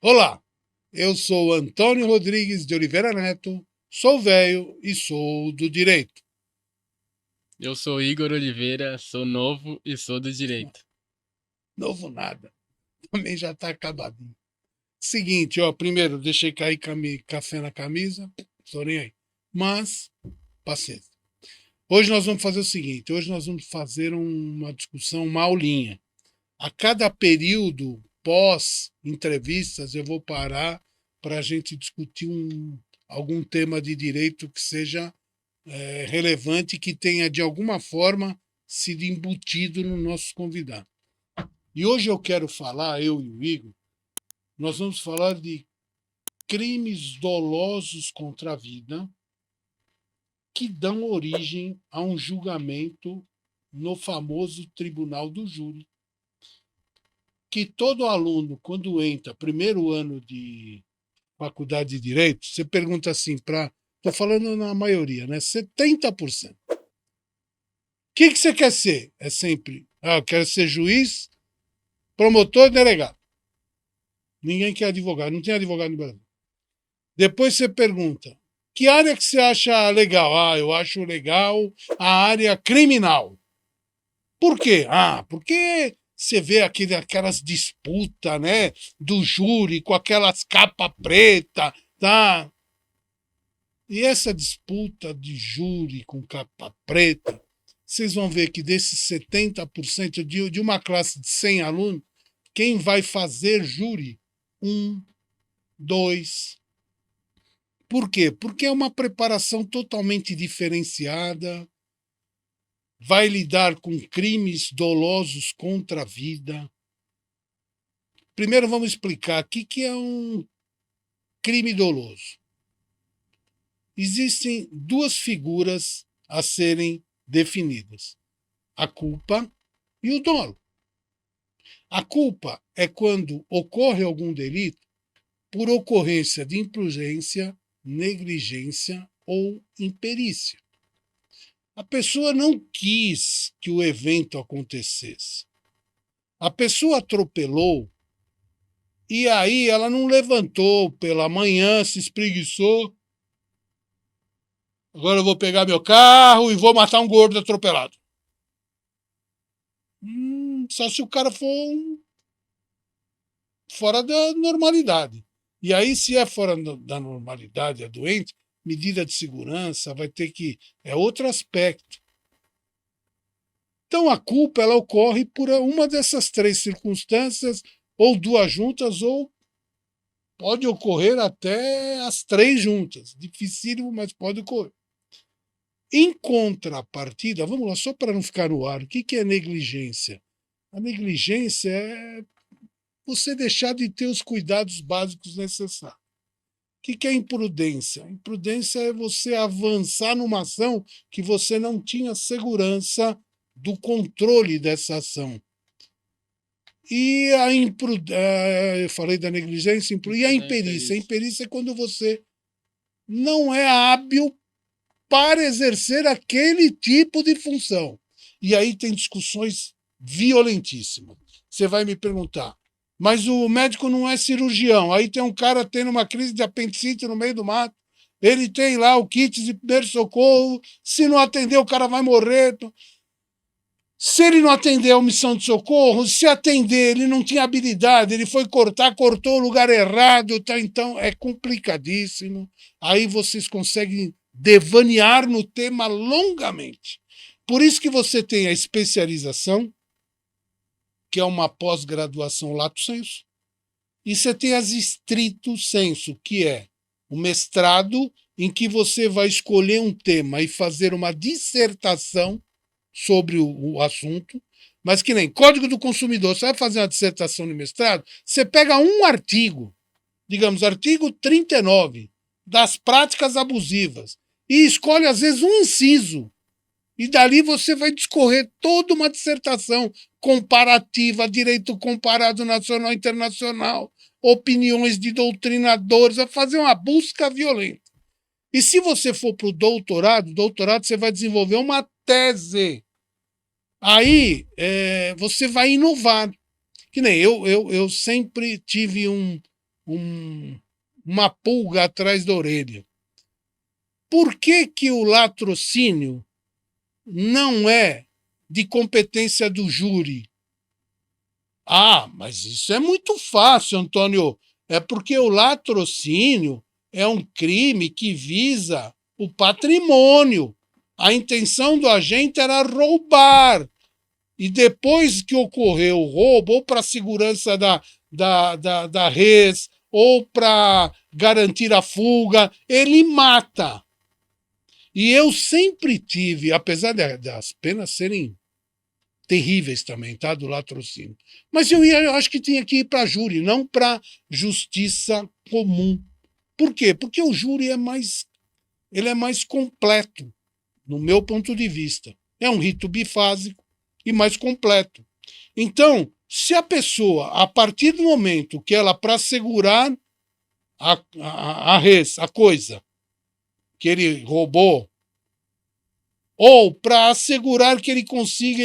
Olá, eu sou Antônio Rodrigues de Oliveira Neto, sou velho e sou do direito. Eu sou Igor Oliveira, sou novo e sou do direito. Novo nada, também já está acabadinho. Seguinte, ó, primeiro deixei cair café na camisa, tô nem aí. Mas, paciência. Hoje nós vamos fazer o seguinte, hoje nós vamos fazer uma discussão, uma aulinha. A cada período pós-entrevistas eu vou parar para a gente discutir algum tema de direito que seja relevante, que tenha de alguma forma sido embutido no nosso convidado. E hoje eu quero falar, eu e o Igor, nós vamos falar de crimes dolosos contra a vida que dão origem a um julgamento no famoso Tribunal do Júri, que todo aluno, quando entra primeiro ano de faculdade de Direito, você pergunta assim para... Estou falando na maioria, né? 70%. O que você quer ser? É sempre, eu quero ser juiz, promotor e delegado. Ninguém quer advogado, não tem advogado no Brasil. Depois você pergunta, que área que você acha legal? Ah, eu acho legal a área criminal. Por quê? Ah, porque você vê aquelas disputas, né, do júri com aquelas capas preta, tá? E essa disputa de júri com capa preta, vocês vão ver que desses 70% de uma classe de 100 alunos, quem vai fazer júri? Um, dois. Por quê? Porque é uma preparação totalmente diferenciada, vai lidar com crimes dolosos contra a vida. Primeiro vamos explicar o que é um crime doloso. Existem duas figuras a serem definidas: a culpa e o dolo. A culpa é quando ocorre algum delito por ocorrência de imprudência, negligência ou imperícia. A pessoa não quis que o evento acontecesse. A pessoa atropelou e aí ela não levantou pela manhã, se espreguiçou. Agora eu vou pegar meu carro e vou matar um gordo atropelado. Só se o cara for fora da normalidade. E aí, se é fora da normalidade, é doente, medida de segurança vai ter que... É outro aspecto. Então, a culpa ela ocorre por uma dessas três circunstâncias, ou duas juntas, ou pode ocorrer até as três juntas. Dificílimo, mas pode ocorrer. Em contrapartida, vamos lá, só para não ficar no ar, o que é negligência? A negligência é você deixar de ter os cuidados básicos necessários. O que é imprudência? Imprudência é você avançar numa ação que você não tinha segurança do controle dessa ação. E a eu falei da negligência, e a Imprudência, imperícia? A isso. imperícia é quando você não é hábil para exercer aquele tipo de função. E aí tem discussões violentíssimas. Você vai me perguntar, mas o médico não é cirurgião. Aí tem um cara tendo uma crise de apendicite no meio do mato. Ele tem lá o kit de primeiro socorro. Se não atender, o cara vai morrer. Se ele não atender a omissão de socorro, se atender, ele não tinha habilidade, ele foi cortar, cortou o lugar errado, tá? Então é complicadíssimo. Aí vocês conseguem devanear no tema longamente. Por isso que você tem a especialização, que é uma pós-graduação lato sensu, e você tem as estrito sensu, que é o mestrado, em que você vai escolher um tema e fazer uma dissertação sobre o assunto, mas que nem Código do Consumidor, você vai fazer uma dissertação de mestrado, você pega um artigo, digamos, artigo 39, das práticas abusivas, e escolhe, às vezes, um inciso. E dali você vai discorrer toda uma dissertação comparativa, direito comparado nacional e internacional, opiniões de doutrinadores, vai fazer uma busca violenta. E se você for para o doutorado você vai desenvolver uma tese. Aí você vai inovar. Que nem eu sempre tive uma pulga atrás da orelha. Por que que o latrocínio não é de competência do júri? Ah, mas isso é muito fácil, Antônio. É porque o latrocínio é um crime que visa o patrimônio. A intenção do agente era roubar. E depois que ocorreu o roubo, ou para a segurança da res, ou para garantir a fuga, ele mata. E eu sempre tive, apesar das penas serem terríveis também, tá? Do latrocínio. Mas eu acho que tinha que ir para júri, não para justiça comum. Por quê? Porque o júri ele é mais completo, no meu ponto de vista. É um rito bifásico e mais completo. Então, se a pessoa, a partir do momento que ela, para segurar a res, a coisa que ele roubou, ou para assegurar que ele consiga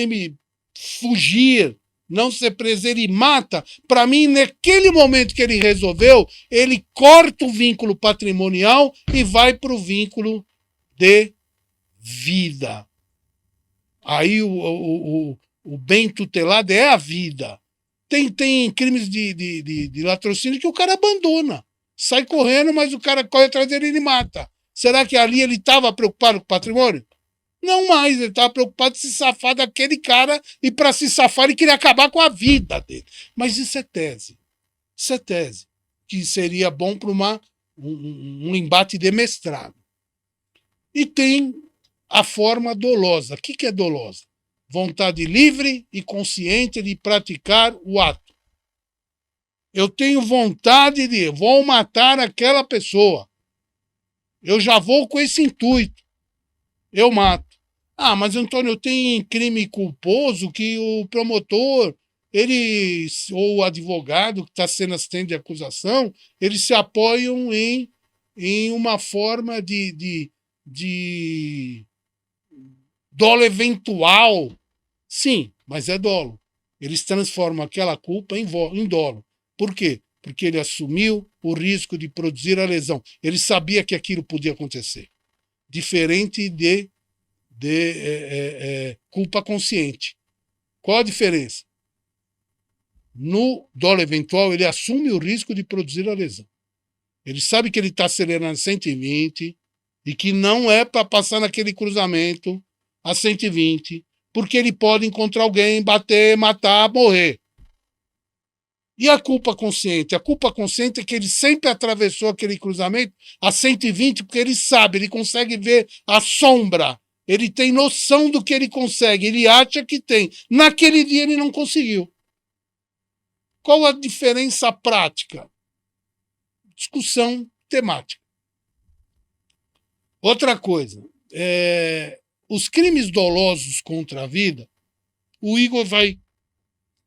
fugir, não ser preso, ele mata, para mim, naquele momento que ele resolveu, ele corta o vínculo patrimonial e vai para o vínculo de vida. Aí o bem tutelado é a vida. Tem crimes de latrocínio que o cara abandona. Sai correndo, mas o cara corre atrás dele e ele mata. Será que ali ele estava preocupado com o patrimônio? Não mais, ele estava preocupado em se safar daquele cara e para se safar ele queria acabar com a vida dele. Mas isso é tese. Isso é tese. Que seria bom para um embate de mestrado. E tem a forma dolosa. O que é dolosa? Vontade livre e consciente de praticar o ato. Eu tenho vontade vou matar aquela pessoa. Eu já vou com esse intuito. Eu mato. Ah, mas Antônio, tem crime culposo que o promotor, ou o advogado que está sendo assistente de acusação, eles se apoiam em uma forma de dolo eventual. Sim, mas é dolo. Eles transformam aquela culpa em dolo. Por quê? Porque ele assumiu o risco de produzir a lesão. Ele sabia que aquilo podia acontecer. Diferente de culpa consciente. Qual a diferença? No dolo eventual, ele assume o risco de produzir a lesão. Ele sabe que ele está acelerando 120 e que não é para passar naquele cruzamento a 120, porque ele pode encontrar alguém, bater, matar, morrer. E a culpa consciente? A culpa consciente é que ele sempre atravessou aquele cruzamento a 120, porque ele sabe, ele consegue ver a sombra. Ele tem noção do que ele consegue, ele acha que tem. Naquele dia ele não conseguiu. Qual a diferença prática? Discussão temática. Outra coisa, os crimes dolosos contra a vida, o Igor vai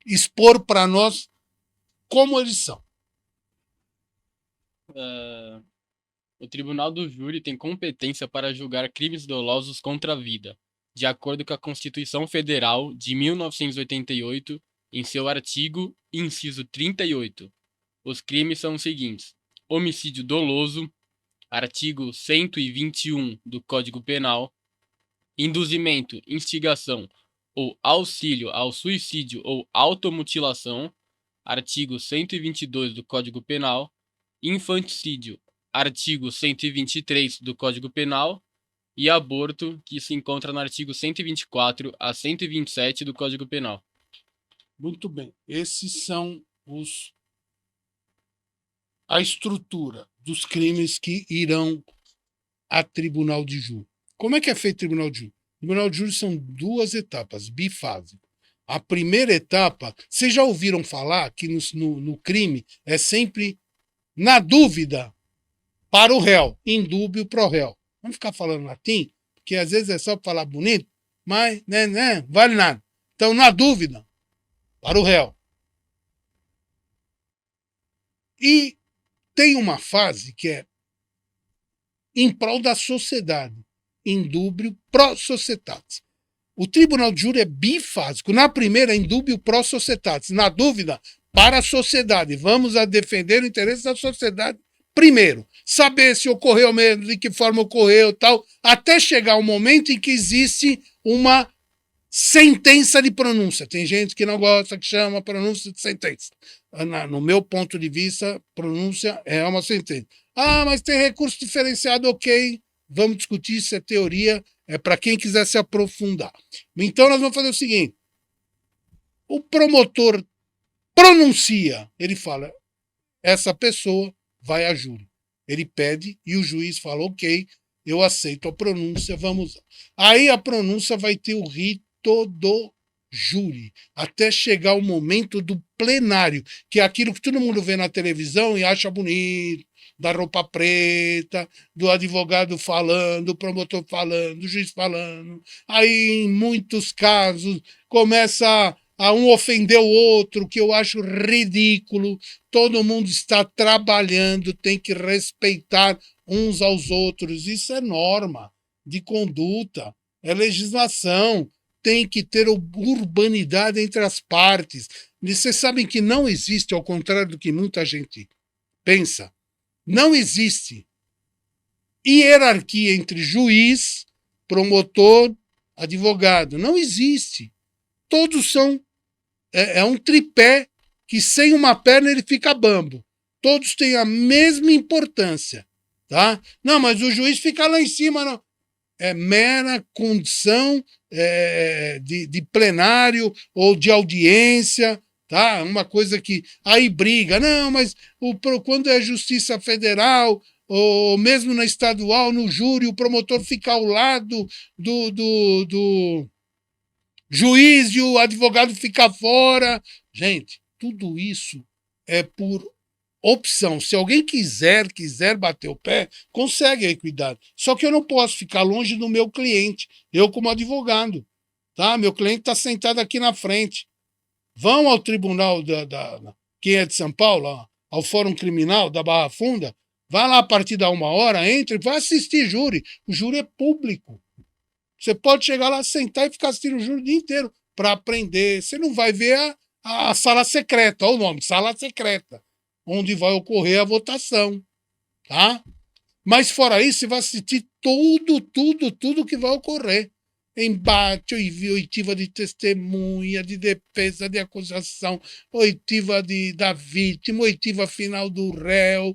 expor para nós como eles são. O Tribunal do Júri tem competência para julgar crimes dolosos contra a vida, de acordo com a Constituição Federal de 1988, em seu artigo, inciso 38. Os crimes são os seguintes: homicídio doloso, artigo 121 do Código Penal, induzimento, instigação ou auxílio ao suicídio ou automutilação, artigo 122 do Código Penal, infanticídio, artigo 123 do Código Penal, e aborto, que se encontra no artigo 124 a 127 do Código Penal. Muito bem. Esses são a estrutura dos crimes que irão a tribunal de júri. Como é que é feito o tribunal de júri? O tribunal de júri são 2 etapas, bifásico. A primeira etapa, vocês já ouviram falar que no crime é sempre na dúvida para o réu, indúbio pro réu. Vamos ficar falando latim, porque às vezes é só para falar bonito, mas vale nada. Então, na dúvida, para o réu. E tem uma fase que é em prol da sociedade, indúbio pro societatis. O tribunal de júri é bifásico. Na primeira, indúbio pro societatis. Na dúvida, para a sociedade. Vamos a defender o interesse da sociedade primeiro. Saber se ocorreu mesmo, de que forma ocorreu, tal, até chegar o momento em que existe uma sentença de pronúncia. Tem gente que não gosta, que chama pronúncia de sentença. No meu ponto de vista, pronúncia é uma sentença. Ah, mas tem recurso diferenciado, ok. Vamos discutir se é teoria, é para quem quiser se aprofundar. Então, nós vamos fazer o seguinte. O promotor pronuncia, ele fala, essa pessoa vai a júri. Ele pede e o juiz fala, ok, eu aceito a pronúncia, vamos. Aí a pronúncia vai ter o rito do júri, até chegar o momento do plenário, que é aquilo que todo mundo vê na televisão e acha bonito, da roupa preta, do advogado falando, do promotor falando, do juiz falando. Aí, em muitos casos, começa a um ofender o outro, que eu acho ridículo. Todo mundo está trabalhando, tem que respeitar uns aos outros. Isso é norma de conduta, é legislação. Tem que ter urbanidade entre as partes. E vocês sabem que não existe, ao contrário do que muita gente pensa, não existe hierarquia entre juiz, promotor, advogado. Não existe. Todos são... É um tripé que sem uma perna ele fica bambo. Todos têm a mesma importância. Tá? Não, mas o juiz fica lá em cima. Não. É mera condição de plenário ou de audiência, tá? Uma coisa que aí briga, não, mas quando é Justiça Federal ou mesmo na estadual, no júri, o promotor fica ao lado do juiz e o advogado fica fora. Gente, tudo isso é por opção. Se alguém quiser bater o pé, consegue a equidade. Só que eu não posso ficar longe do meu cliente, eu como advogado. Tá? Meu cliente está sentado aqui na frente. Vão ao tribunal, quem é de São Paulo, ao Fórum Criminal da Barra Funda, vai lá a partir da 1h, entra e vai assistir júri. O júri é público. Você pode chegar lá, sentar e ficar assistindo o júri o dia inteiro para aprender. Você não vai ver a sala secreta, olha o nome, sala secreta, onde vai ocorrer a votação, tá? Mas fora isso, você vai assistir tudo que vai ocorrer. Embate, oitiva de testemunha, de defesa, de acusação, oitiva da vítima, oitiva final do réu,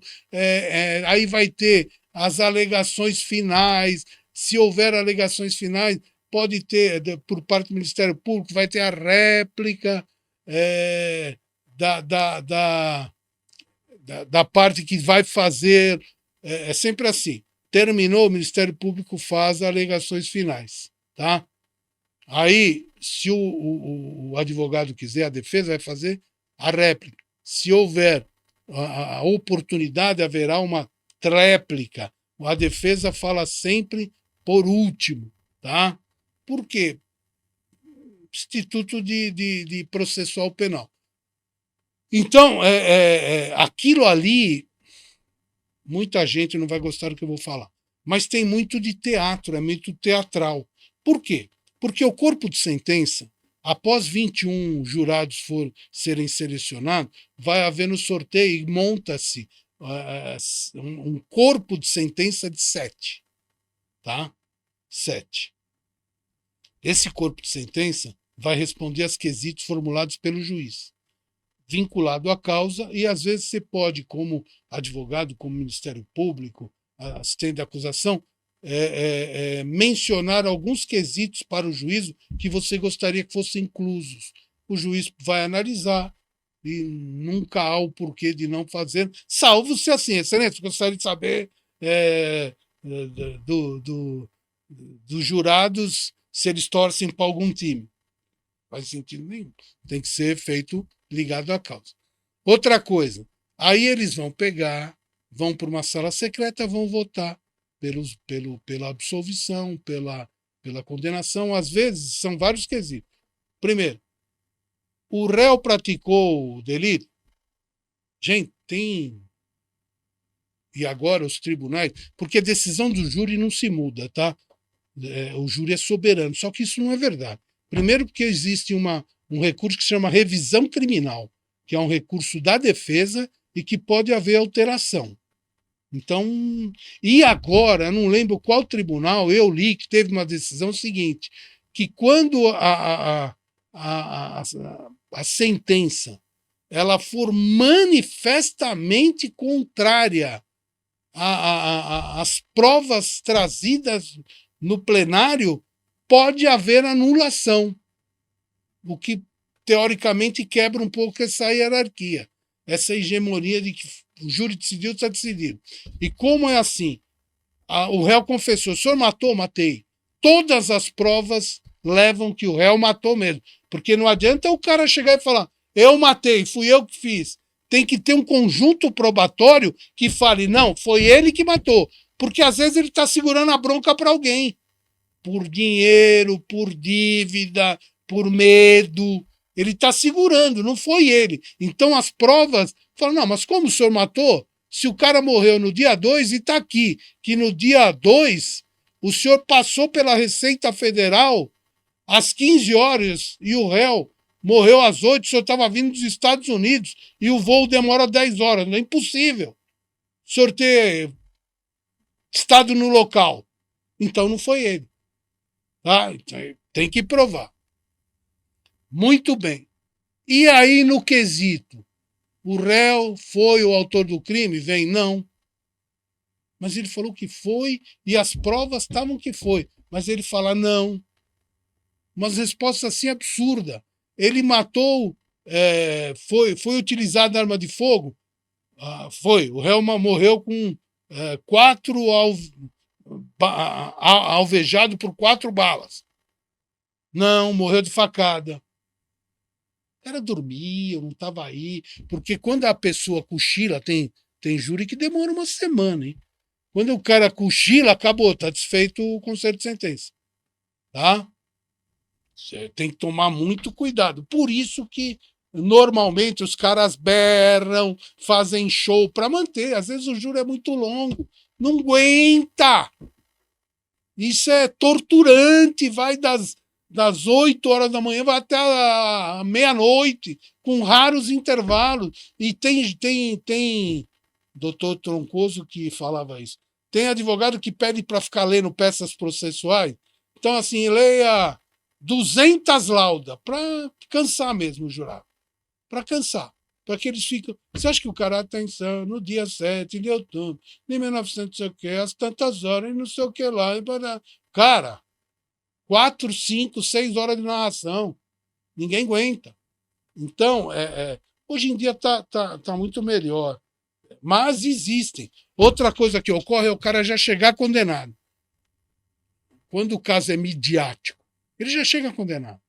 aí vai ter as alegações finais. Se houver alegações finais, pode ter, por parte do Ministério Público, vai ter a réplica da parte que vai fazer. É sempre assim. Terminou, o Ministério Público faz alegações finais. Tá? Aí, se o advogado quiser, a defesa vai fazer a réplica. Se houver a oportunidade, haverá uma tréplica. A defesa fala sempre por último. Tá? Por quê? Instituto de processual penal. Então, aquilo ali, muita gente não vai gostar do que eu vou falar, mas tem muito de teatro, é muito teatral. Por quê? Porque o corpo de sentença, após 21 jurados serem selecionados, vai haver no sorteio e monta-se um corpo de sentença de 7. Tá? 7. Esse corpo de sentença vai responder aos quesitos formulados pelo juiz, vinculado à causa, e às vezes você pode, como advogado, como Ministério Público, assistente de acusação, mencionar alguns quesitos para o juízo que você gostaria que fossem inclusos. O juiz vai analisar e nunca há o porquê de não fazer, salvo se assim, excelência, gostaria de saber dos jurados se eles torcem para algum time. Não faz sentido nenhum. Tem que ser feito ligado à causa. Outra coisa, aí eles vão pegar, vão para uma sala secreta, vão votar pela absolvição, pela condenação. Às vezes, são vários quesitos. Primeiro, o réu praticou o delito? Gente, tem... E agora os tribunais... Porque a decisão do júri não se muda, tá? O júri é soberano, só que isso não é verdade. Primeiro porque existe um recurso que se chama revisão criminal, que é um recurso da defesa e que pode haver alteração. Então, e agora, não lembro qual tribunal, eu li que teve uma decisão seguinte, que quando a sentença ela for manifestamente contrária às provas trazidas no plenário, pode haver anulação, o que teoricamente quebra um pouco essa hierarquia, essa hegemonia de que o júri decidiu, está decidido. E como é assim? O réu confessou, o senhor matou? Matei. Todas as provas levam que o réu matou mesmo. Porque não adianta o cara chegar e falar, eu matei, fui eu que fiz. Tem que ter um conjunto probatório que fale, não, foi ele que matou. Porque às vezes ele está segurando a bronca para alguém. Por dinheiro, por dívida, por medo. Ele está segurando, não foi ele. Então as provas falam, não, mas como o senhor matou? Se o cara morreu no dia 2 e está aqui, que no dia 2 o senhor passou pela Receita Federal às 15 horas e o réu morreu às 8, o senhor estava vindo dos Estados Unidos e o voo demora 10 horas. Não é impossível o senhor ter estado no local. Então não foi ele. Tá? Então, tem que provar. Muito bem. E aí, no quesito, o réu foi o autor do crime? Vem, não. Mas ele falou que foi e as provas estavam que foi. Mas ele fala, não. Umas respostas assim absurdas. Ele matou, foi utilizada arma de fogo? Foi. O réu morreu com 4 alvejado por 4 balas. Não, morreu de facada. O cara dormia, não estava aí. Porque quando a pessoa cochila, tem júri que demora uma semana, hein? Quando o cara cochila, acabou, está desfeito o conselho de sentença. Tá? Você tem que tomar muito cuidado. Por isso que normalmente os caras berram, fazem show para manter. Às vezes o júri é muito longo, não aguenta. Isso é torturante, vai das 8 horas da manhã, vai até a meia-noite, com raros intervalos. E tem doutor Troncoso que falava isso. Tem advogado que pede para ficar lendo peças processuais. Então, assim, leia 200 laudas, para cansar mesmo o jurado. Para cansar. Para que eles ficam. Você acha que o cara, atenção, no dia 7 de outubro de 1900, não sei o quê, às tantas horas, e não sei o que lá. Cara, 4, 5, 6 horas de narração. Ninguém aguenta. Então, hoje em dia tá muito melhor. Mas existem. Outra coisa que ocorre é o cara já chegar condenado. Quando o caso é midiático, ele já chega condenado.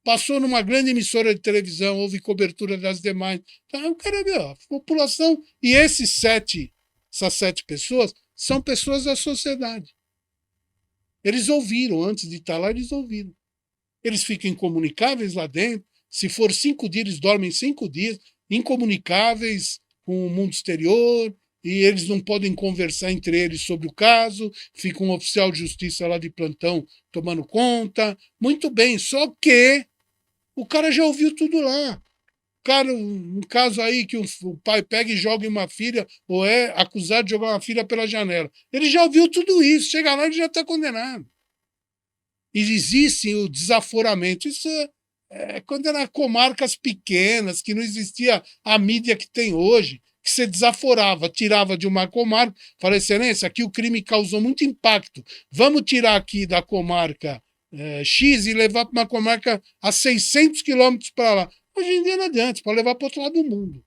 Passou numa grande emissora de televisão, houve cobertura das demais. Então, o cara viu, a população. E essas 7 pessoas são pessoas da sociedade. Eles ouviram, antes de estar lá, eles ouviram. Eles ficam incomunicáveis lá dentro. Se for 5 dias, eles dormem 5 dias, incomunicáveis com o mundo exterior, e eles não podem conversar entre eles sobre o caso, fica um oficial de justiça lá de plantão tomando conta. Muito bem, só que o cara já ouviu tudo lá. Cara, um caso aí que o pai pega e joga em uma filha, ou é acusado de jogar uma filha pela janela. Ele já ouviu tudo isso, chega lá e já está condenado. E existe o desaforamento. Isso quando eram comarcas pequenas, que não existia a mídia que tem hoje, que você desaforava, tirava de uma comarca, fala, excelência, aqui o crime causou muito impacto. Vamos tirar aqui da comarca X e levar para uma comarca a 600 quilômetros para lá. Hoje em dia não adianta, para levar para o outro lado do mundo.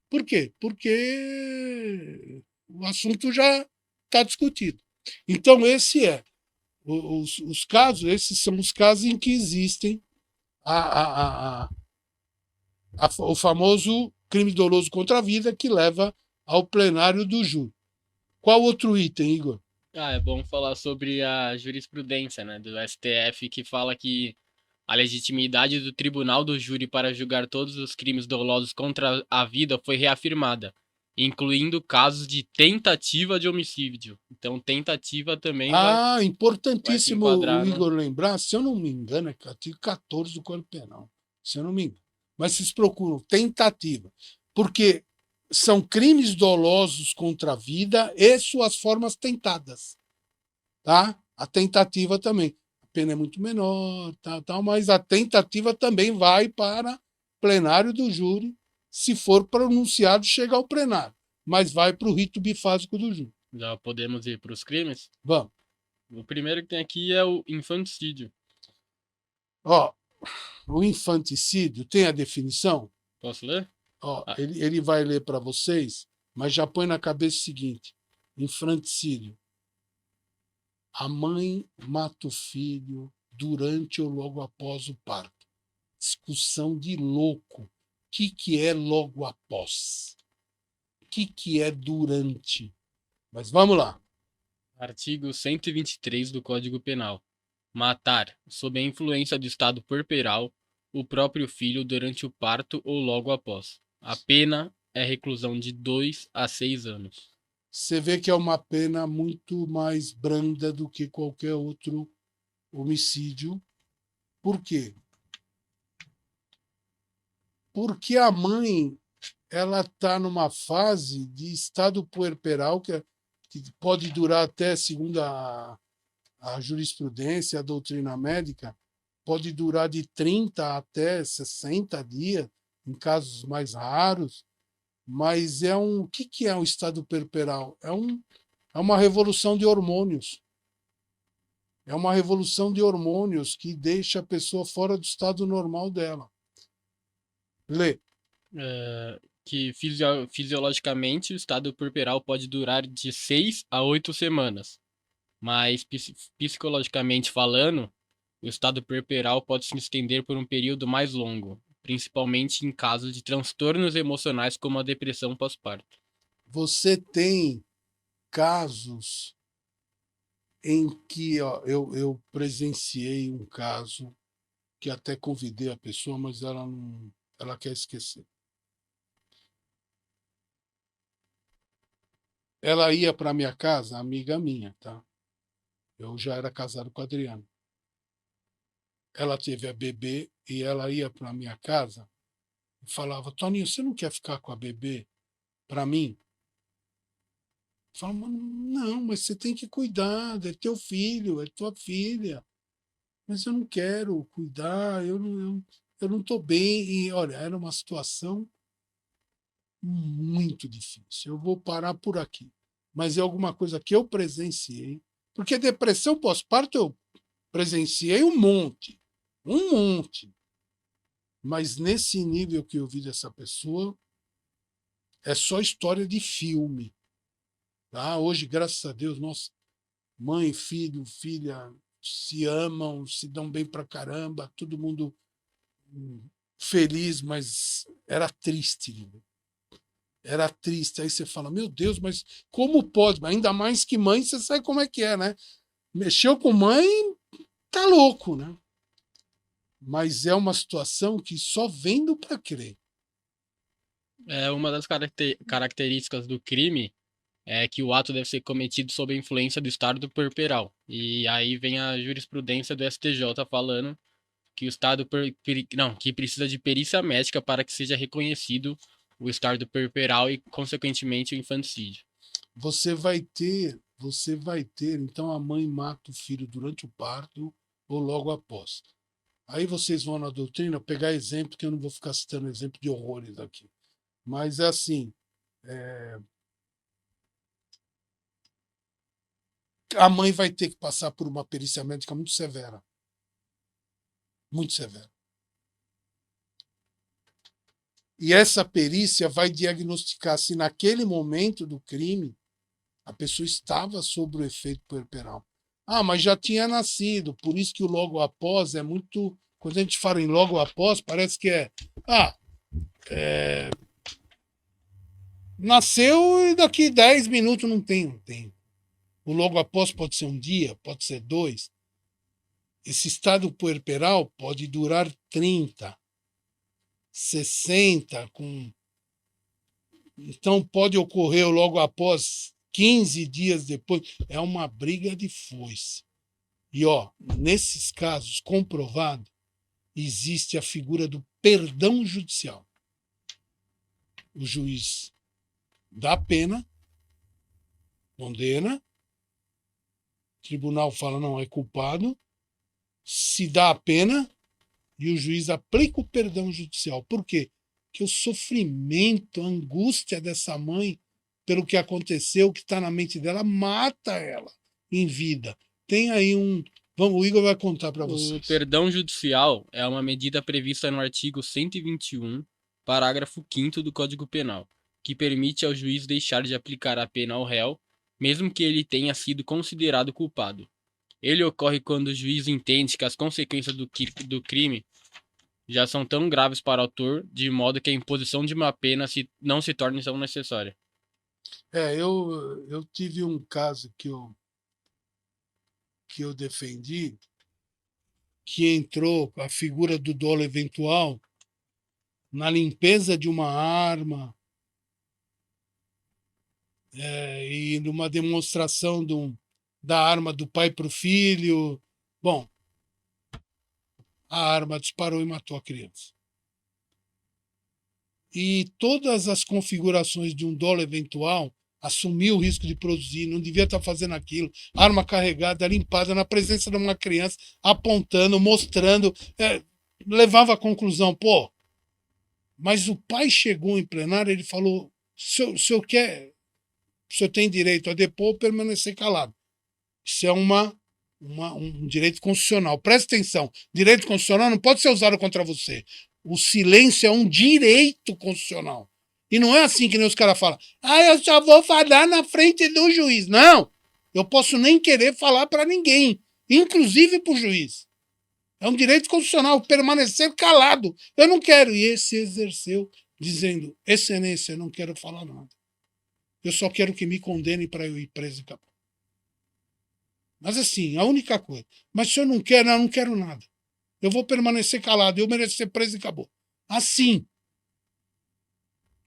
Por quê? Porque o assunto já está discutido. Então, os casos, esses são os casos em que existem o famoso crime doloso contra a vida que leva ao plenário do júri. Qual outro item, Igor? É bom falar sobre a jurisprudência, né, do STF, que fala que a legitimidade do tribunal do júri para julgar todos os crimes dolosos contra a vida foi reafirmada, incluindo casos de tentativa de homicídio. Então, tentativa também vai se Importantíssimo o enquadrar no... Igor lembrar, se eu não me engano, é artigo 14 do Código Penal. Se eu não me engano. Mas vocês procuram tentativa, porque são crimes dolosos contra a vida e suas formas tentadas, tá? A tentativa também. A pena é muito menor, tal, mas a tentativa também vai para plenário do júri, se for pronunciado, chega ao plenário, mas vai para o rito bifásico do júri. Já podemos ir para os crimes? Vamos. O primeiro que tem aqui é o infanticídio. Ó, o infanticídio tem a definição? Posso ler? Ó, Ah, ele vai ler para vocês, mas já põe na cabeça o seguinte: infanticídio. A mãe mata o filho durante ou logo após o parto. Discussão de louco. O que é logo após? O que é durante? Mas vamos lá. artigo 123 do Código Penal. Matar, sob a influência do estado puerperal, o próprio filho durante o parto ou logo após. A pena é reclusão de 2 a 6 anos. Você vê que é uma pena muito mais branda do que qualquer outro homicídio. Por quê? Porque a mãe ela está numa fase de estado puerperal que pode durar até, segundo a jurisprudência, a doutrina médica, pode durar de 30 até 60 dias, em casos mais raros, mas o que é o estado puerperal? É uma revolução de hormônios. É uma revolução de hormônios que deixa a pessoa fora do estado normal dela. Lê. Que fisiologicamente o estado puerperal pode durar de 6 a 8 semanas, mas psicologicamente falando, o estado puerperal pode se estender por um período mais longo, principalmente em casos de transtornos emocionais como a depressão pós-parto. Você tem casos em que ó, eu presenciei um caso que até convidei a pessoa, mas ela não, ela quer esquecer. Ela ia para minha casa, amiga minha, tá? Eu já era casado com a Adriana. Ela teve a bebê e ela ia para minha casa e falava: Toninho, você não quer ficar com a bebê para mim? Eu falava: não, mas você tem que cuidar, é teu filho, é tua filha. Mas eu não quero cuidar, eu não estou bem. E olha, era uma situação muito difícil. Eu vou parar por aqui. Mas é alguma coisa que eu presenciei. Porque depressão pós-parto eu presenciei um monte. Um monte. Mas nesse nível que eu vi dessa pessoa, é só história de filme. Tá? Hoje, graças a Deus, nossa, mãe, filho, filha se amam, se dão bem pra caramba, todo mundo feliz, mas era triste. Né? Era triste. Aí você fala, meu Deus, mas como pode? Ainda mais que mãe, você sabe como é que é, né? Mexeu com mãe, tá louco, né? Mas é uma situação que só vendo para crer. É uma das características do crime é que o ato deve ser cometido sob a influência do estado puerperal. E aí vem a jurisprudência do STJ falando que o estado não, que precisa de perícia médica para que seja reconhecido o estado puerperal e consequentemente o infanticídio. Você vai ter, então a mãe mata o filho durante o parto ou logo após. Aí vocês vão na doutrina pegar exemplo, que eu não vou ficar citando exemplo de horrores aqui. Mas é assim, a mãe vai ter que passar por uma perícia médica muito severa. Muito severa. E essa perícia vai diagnosticar se naquele momento do crime a pessoa estava sob o efeito puerperal. Ah, mas já tinha nascido, por isso que o logo após é muito. Quando a gente fala em logo após, parece que é. Ah, nasceu e daqui 10 minutos não tem, não tem. O logo após pode ser um dia, pode ser 2. Esse estado puerperal pode durar 30, 60, então pode ocorrer logo após 15 dias depois. É uma briga de foice. E, ó, nesses casos, comprovado, existe a figura do perdão judicial. O juiz dá pena, condena, o tribunal fala não, é culpado, se dá a pena e o juiz aplica o perdão judicial. Por quê? Porque o sofrimento, a angústia dessa mãe pelo que aconteceu, o que está na mente dela, mata ela em vida. Tem aí um... Vamos, o Igor vai contar para vocês. O perdão judicial é uma medida prevista no artigo 121, parágrafo 5º do Código Penal, que permite ao juiz deixar de aplicar a pena ao réu, mesmo que ele tenha sido considerado culpado. Ele ocorre quando o juiz entende que as consequências do crime já são tão graves para o autor, de modo que a imposição de uma pena não se torne tão necessária. Eu tive um caso que eu defendi, que entrou a figura do dolo eventual na limpeza de uma arma e numa demonstração da arma do pai para o filho. Bom, a arma disparou e matou a criança. E todas as configurações de um dolo eventual, assumir o risco de produzir, não devia estar fazendo aquilo, arma carregada, limpada, na presença de uma criança, apontando, mostrando, levava à conclusão, mas o pai chegou em plenário, ele falou, o senhor tem direito a depor ou permanecer calado. Isso é um direito constitucional. Presta atenção, direito constitucional não pode ser usado contra você. O silêncio é um direito constitucional. E não é assim que nem os caras falam. Eu só vou falar na frente do juiz. Não! Eu posso nem querer falar para ninguém, inclusive para o juiz. É um direito constitucional permanecer calado. Eu não quero. E esse exerceu dizendo, excelência, eu não quero falar nada. Eu só quero que me condene para eu ir preso e acabou. Mas assim, a única coisa. Mas se eu não quero, eu não quero nada. Eu vou permanecer calado, eu mereço ser preso e acabou. Assim.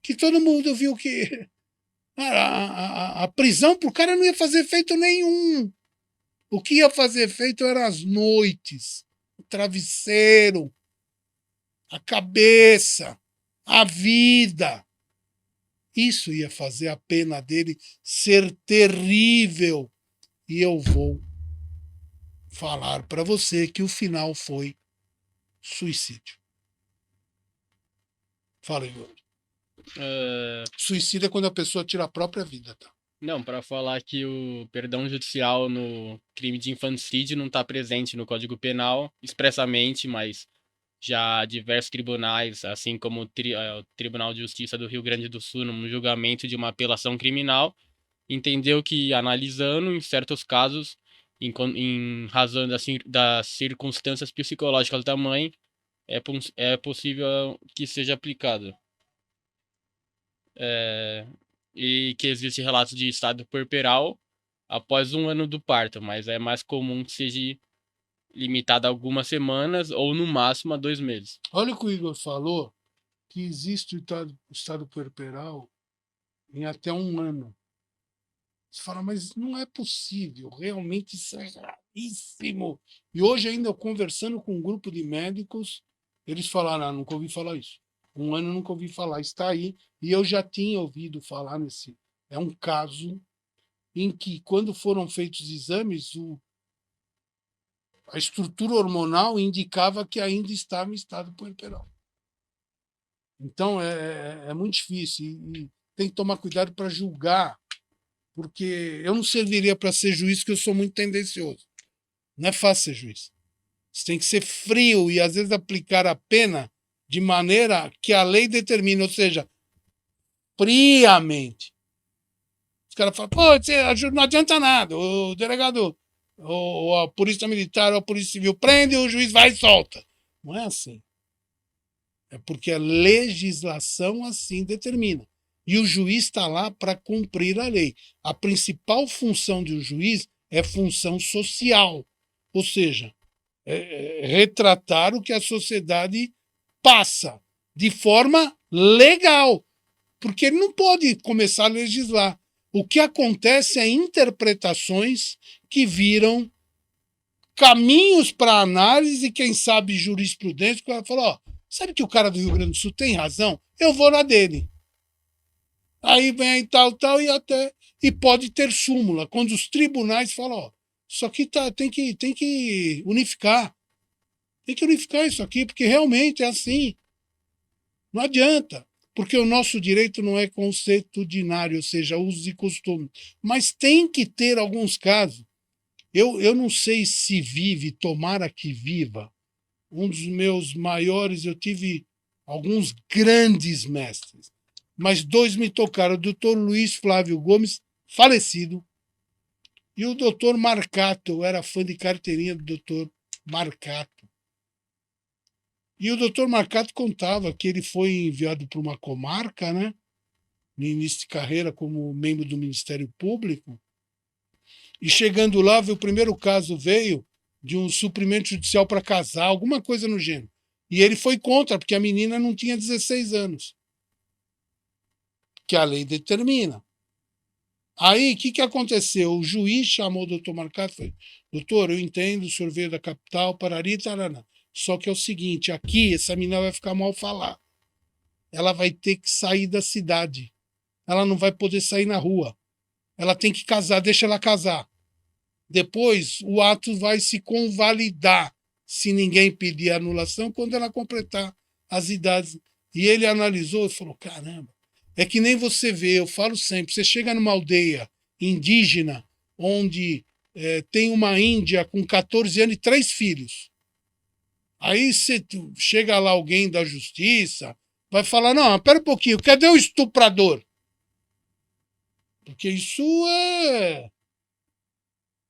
Que todo mundo viu que a prisão para o cara não ia fazer efeito nenhum. O que ia fazer efeito eram as noites, o travesseiro, a cabeça, a vida. Isso ia fazer a pena dele ser terrível. E eu vou falar para você que o final foi suicídio. Fala, Igor. Suicídio é quando a pessoa tira a própria vida, tá? Não, para falar que o perdão judicial no crime de infanticídio não está presente no Código Penal expressamente, mas já diversos tribunais, assim como o Tribunal de Justiça do Rio Grande do Sul, no julgamento de uma apelação criminal, entendeu que, analisando, em certos casos, em razão das circunstâncias psicológicas da mãe, é possível que seja aplicado. E que existe relatos de estado puerperal após 1 ano do parto, mas é mais comum que seja limitado a algumas semanas ou, no máximo, a 2 meses. Olha o que o Igor falou, que existe o estado puerperal em até 1 ano. Você fala, mas não é possível, realmente isso é raríssimo. E hoje ainda, conversando com um grupo de médicos, eles falaram, nunca ouvi falar isso. 1 ano nunca ouvi falar, está aí. E eu já tinha ouvido falar nesse... É um caso em que, quando foram feitos exames, a estrutura hormonal indicava que ainda estava em estado puerperal. Então, é muito difícil. E tem que tomar cuidado para julgar, porque eu não serviria para ser juiz, porque eu sou muito tendencioso. Não é fácil ser juiz. Você tem que ser frio e, às vezes, aplicar a pena de maneira que a lei determina, ou seja, friamente. Os caras falam, não adianta nada, o delegado, ou a polícia militar, ou a polícia civil prende, o juiz vai e solta. Não é assim. É porque a legislação assim determina. E o juiz está lá para cumprir a lei. A principal função de um juiz é função social, ou seja, retratar o que a sociedade passa de forma legal, porque ele não pode começar a legislar. O que acontece é interpretações que viram caminhos para análise, quem sabe jurisprudência, que ela falou, Sabe que o cara do Rio Grande do Sul tem razão? Eu vou na dele. Aí vem tal, e pode ter súmula. Quando os tribunais falam, ó, isso aqui tem que unificar. Tem que unificar isso aqui, porque realmente é assim. Não adianta. Porque o nosso direito não é consuetudinário, ou seja, usos e costumes. Mas tem que ter alguns casos. Eu não sei se vive, tomara que viva. Um dos meus maiores, eu tive alguns grandes mestres, mas dois me tocaram: o doutor Luiz Flávio Gomes, falecido, e o doutor Marcato. Eu era fã de carteirinha do doutor Marcato. E o doutor Marcato contava que ele foi enviado para uma comarca, né, no início de carreira como membro do Ministério Público, e chegando lá, o primeiro caso veio de um suprimento judicial para casar, alguma coisa no gênero. E ele foi contra, porque a menina não tinha 16 anos, que a lei determina. Aí, o que aconteceu? O juiz chamou o doutor Marcato e falou: doutor, eu entendo, o senhor veio da capital, Parari, tarana. Só que é o seguinte, aqui essa menina vai ficar mal falar. Ela vai ter que sair da cidade. Ela não vai poder sair na rua. Ela tem que casar, deixa ela casar. Depois, o ato vai se convalidar, se ninguém pedir anulação, quando ela completar as idades. E ele analisou e falou: caramba, é que nem você vê, eu falo sempre, você chega numa aldeia indígena, onde tem uma índia com 14 anos e 3 filhos. Aí você chega lá alguém da justiça, vai falar: não, pera um pouquinho, cadê o estuprador? Porque isso é...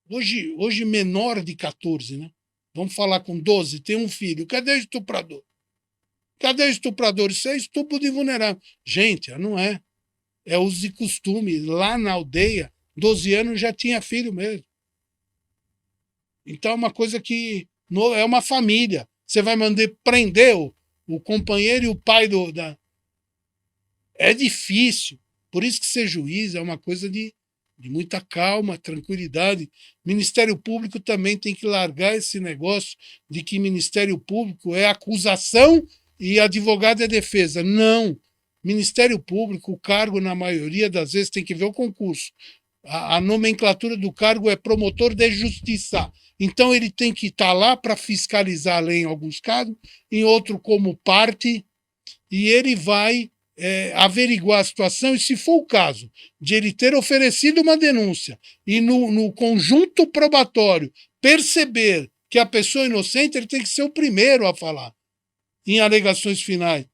Hoje menor de 14, né? Vamos falar com 12, tem um filho. Cadê o estuprador? Cadê o estuprador? Isso é estupro de vulnerável. Gente, não é. É uso e costume. Lá na aldeia, 12 anos já tinha filho mesmo. Então é uma coisa que é uma família. Você vai mandar prender o companheiro e o pai da... É difícil. Por isso que ser juiz é uma coisa de muita calma, tranquilidade. Ministério Público também tem que largar esse negócio de que Ministério Público é acusação e advogado é defesa. Não. Ministério Público, o cargo, na maioria das vezes, tem que ver o concurso. A nomenclatura do cargo é promotor de justiça. Então, ele tem que estar lá para fiscalizar a lei em alguns casos, em outro como parte, e ele vai averiguar a situação, e se for o caso de ele ter oferecido uma denúncia e no conjunto probatório perceber que a pessoa é inocente, ele tem que ser o primeiro a falar em alegações finais,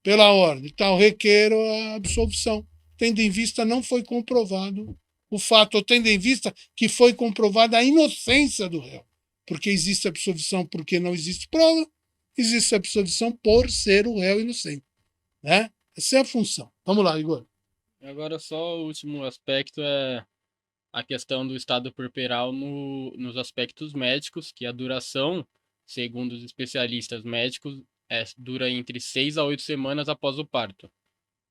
pela ordem. Então, requeiro a absolvição, tendo em vista não foi comprovado o fato, ou tendo em vista que foi comprovada a inocência do réu. Porque existe absolvição porque não existe prova, existe absolvição por ser o réu inocente, né? Essa é a função. Vamos lá, Igor. Agora, só o último aspecto é a questão do estado puerperal nos aspectos médicos, que a duração, segundo os especialistas médicos, dura entre 6 a 8 semanas após o parto.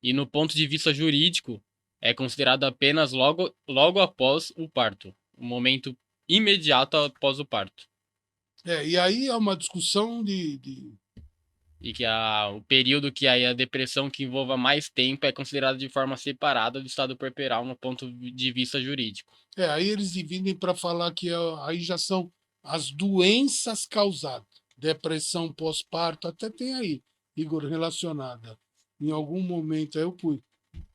E no ponto de vista jurídico, é considerado apenas logo após o parto, o momento imediato após o parto. E aí é uma discussão E que o período que aí a depressão que envolva mais tempo é considerado de forma separada do estado puerperal no ponto de vista jurídico. Aí eles dividem para falar que aí já são as doenças causadas. Depressão pós-parto, até tem aí, Igor, relacionada. Em algum momento, aí eu fui.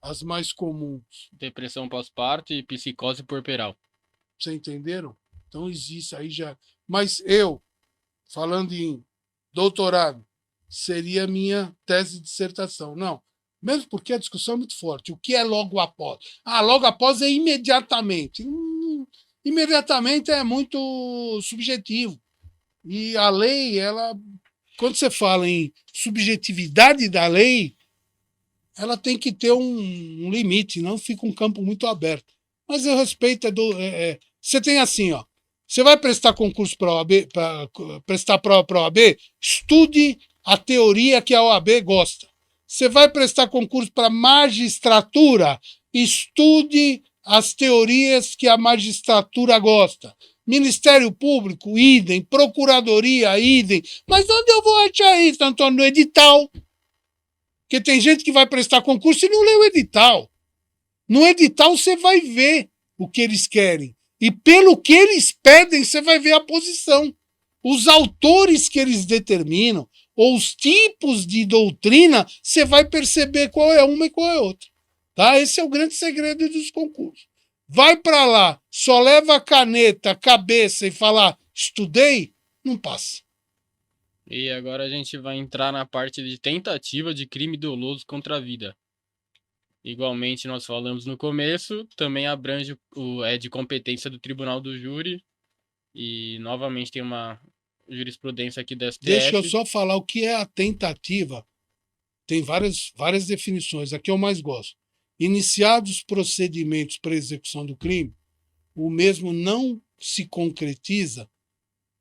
As mais comuns. Depressão pós-parto e psicose puerperal. Vocês entenderam? Então existe aí já. Mas eu, falando em doutorado, seria a minha tese de dissertação. Não. Mesmo porque a discussão é muito forte. O que é logo após? Logo após é imediatamente. Imediatamente é muito subjetivo. E a lei, quando você fala em subjetividade da lei, ela tem que ter um limite, não fica um campo muito aberto. Mas eu respeito. Você tem assim, ó. Você vai prestar concurso para a OAB, prestar prova para a OAB, estude a teoria que a OAB gosta. Você vai prestar concurso para magistratura, estude as teorias que a magistratura gosta. Ministério Público, idem. Procuradoria, idem. Mas onde eu vou achar isso, Antônio? No edital. Porque tem gente que vai prestar concurso e não lê o edital. No edital você vai ver o que eles querem. E pelo que eles pedem, você vai ver a posição. Os autores que eles determinam, ou os tipos de doutrina, você vai perceber qual é uma e qual é outra. Tá? Esse é o grande segredo dos concursos. Vai para lá, só leva a caneta, a cabeça e falar estudei, não passa. E agora a gente vai entrar na parte de tentativa de crime doloso contra a vida. Igualmente, nós falamos no começo, também abrange é de competência do Tribunal do Júri. E novamente tem uma jurisprudência aqui da Deixa eu STF. só falar o que é a tentativa. Tem várias definições, aqui eu mais gosto. Iniciados procedimentos para execução do crime, o mesmo não se concretiza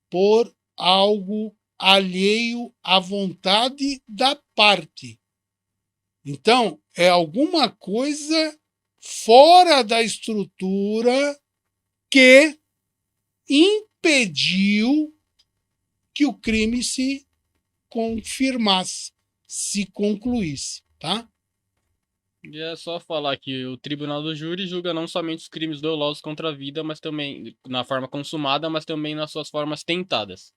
por algo alheio à vontade da parte. Então, é alguma coisa fora da estrutura que impediu que o crime se confirmasse, se concluísse, tá? E é só falar que o Tribunal do Júri julga não somente os crimes dolosos contra a vida, mas também na forma consumada, mas também nas suas formas tentadas.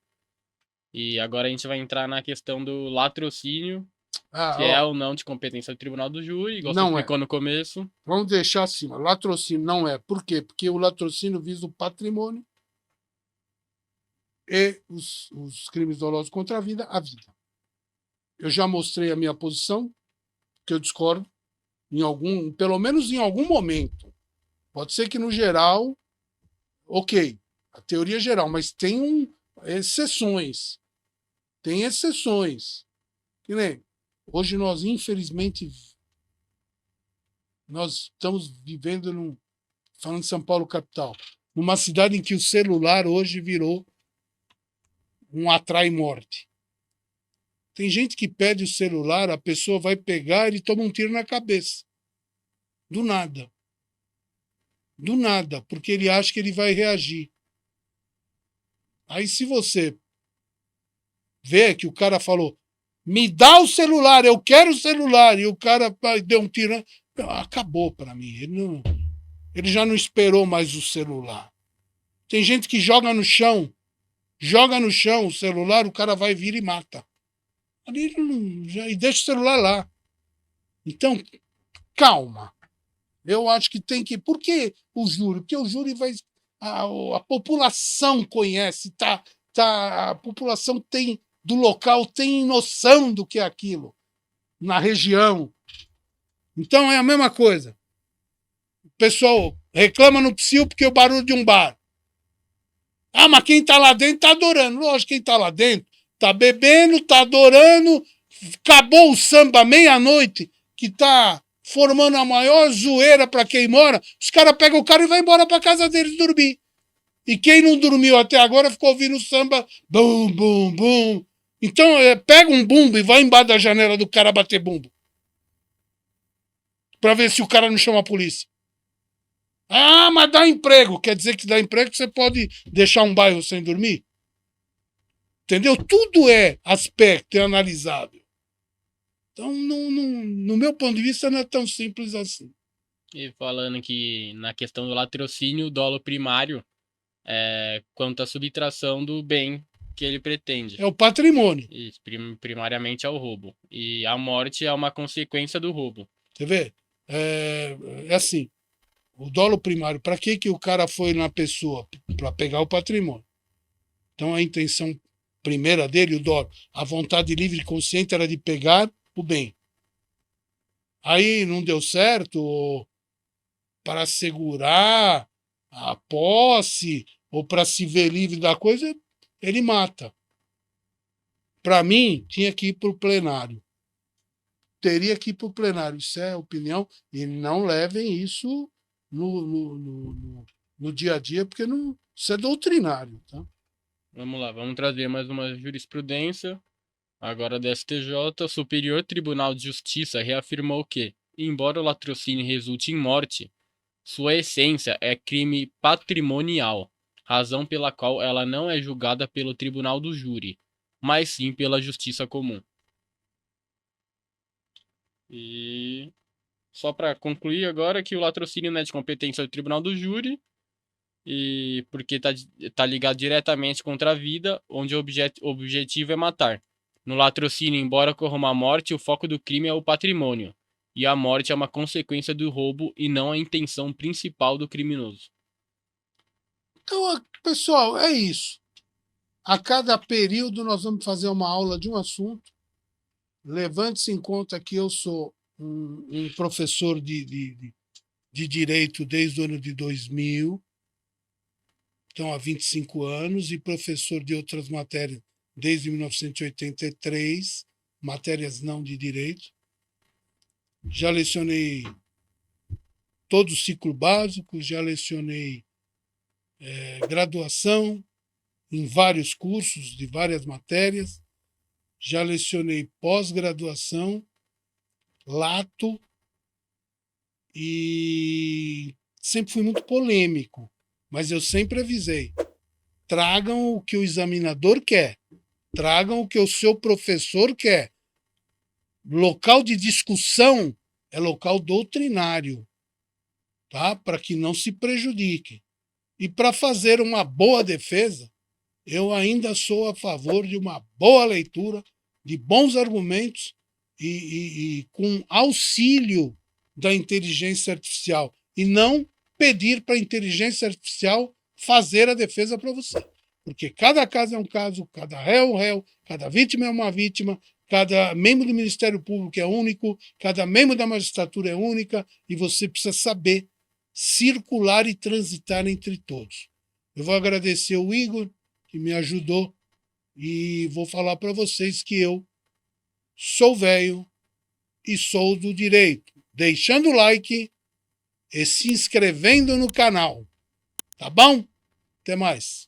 E agora a gente vai entrar na questão do latrocínio, se é Ó, ou não de competência do Tribunal do Júri, igual você não é. explicou no começo. Vamos deixar assim, latrocínio não é. Por quê? Porque o latrocínio visa o patrimônio e os crimes dolosos contra a vida. Eu já mostrei a minha posição, que eu discordo, pelo menos em algum momento. Pode ser que no geral, ok, a teoria geral, mas tem exceções. Tem exceções. Que nem hoje nós, infelizmente, nós estamos vivendo falando de São Paulo capital, numa cidade em que o celular hoje virou um atrai-morte. Tem gente que pede o celular, a pessoa vai pegar e toma um tiro na cabeça. Do nada. Do nada, porque ele acha que ele vai reagir. Aí se você vê que o cara falou, me dá o celular, eu quero o celular, e o cara deu um tiro, acabou para mim. Ele já não esperou mais o celular. Tem gente que joga no chão o celular, o cara vai vir e mata. Ali e deixa o celular lá. Então, calma. Eu acho que tem que. Por que o júri? Porque o júri vai. A população conhece, a população tem do local tem noção do que é aquilo na região. Então é a mesma coisa. O pessoal reclama no psil porque é o barulho de um bar. Ah, mas quem está lá dentro está adorando. Lógico, quem está lá dentro está bebendo, está adorando. Acabou o samba meia-noite, que está formando a maior zoeira para quem mora. Os caras pegam o cara e vão embora para casa deles dormir. E quem não dormiu até agora ficou ouvindo o samba bum, bum, bum. Então, pega um bumbo e vai embaixo da janela do cara bater bumbo. Para ver se o cara não chama a polícia. Ah, mas dá emprego. Quer dizer que dá emprego, você pode deixar um bairro sem dormir? Entendeu? Tudo é aspecto, é analisável. Então, no meu ponto de vista, não é tão simples assim. E falando que na questão do latrocínio, o dolo primário é quanto à subtração do bem que ele pretende. É o patrimônio. E primariamente é o roubo. E a morte é uma consequência do roubo. Você vê? É assim. O dolo primário, para que o cara foi na pessoa? Para pegar o patrimônio. Então a intenção primeira dele, o dolo, a vontade livre e consciente era de pegar o bem. Aí não deu certo, ou para segurar a posse, ou para se ver livre da coisa, ele mata. Para mim, tinha que ir para o plenário. Teria que ir para o plenário. Isso é opinião. E não levem isso no dia a dia, porque não, isso é doutrinário. Tá? Vamos lá, vamos trazer mais uma jurisprudência. Agora da STJ, o Superior Tribunal de Justiça reafirmou que, embora o latrocínio resulte em morte, sua essência é crime patrimonial. razão pela qual ela não é julgada pelo tribunal do júri, mas sim pela justiça comum. E só para concluir agora que o latrocínio não é de competência do tribunal do júri, e porque tá ligado diretamente contra a vida, onde o objetivo é matar. No latrocínio, embora ocorra uma morte, o foco do crime é o patrimônio, e a morte é uma consequência do roubo e não a intenção principal do criminoso. Então, pessoal, é isso. A cada período nós vamos fazer uma aula de um assunto. Levante-se em conta que eu sou um professor de direito desde o ano de 2000, então há 25 anos, e professor de outras matérias desde 1983, matérias não de direito. Já lecionei todo o ciclo básico, já lecionei graduação em vários cursos de várias matérias, já lecionei pós-graduação, lato, e sempre fui muito polêmico, mas eu sempre avisei: tragam o que o examinador quer, tragam o que o seu professor quer. Local de discussão é local doutrinário, tá? Para que não se prejudique. E para fazer uma boa defesa, eu ainda sou a favor de uma boa leitura, de bons argumentos e com auxílio da inteligência artificial. E não pedir para a inteligência artificial fazer a defesa para você. Porque cada caso é um caso, cada réu é um réu, cada vítima é uma vítima, cada membro do Ministério Público é único, cada membro da magistratura é única, e você precisa saber circular e transitar entre todos. Eu vou agradecer o Igor, que me ajudou, e vou falar para vocês que eu sou velho e sou do direito. Deixando o like e se inscrevendo no canal. Tá bom? Até mais.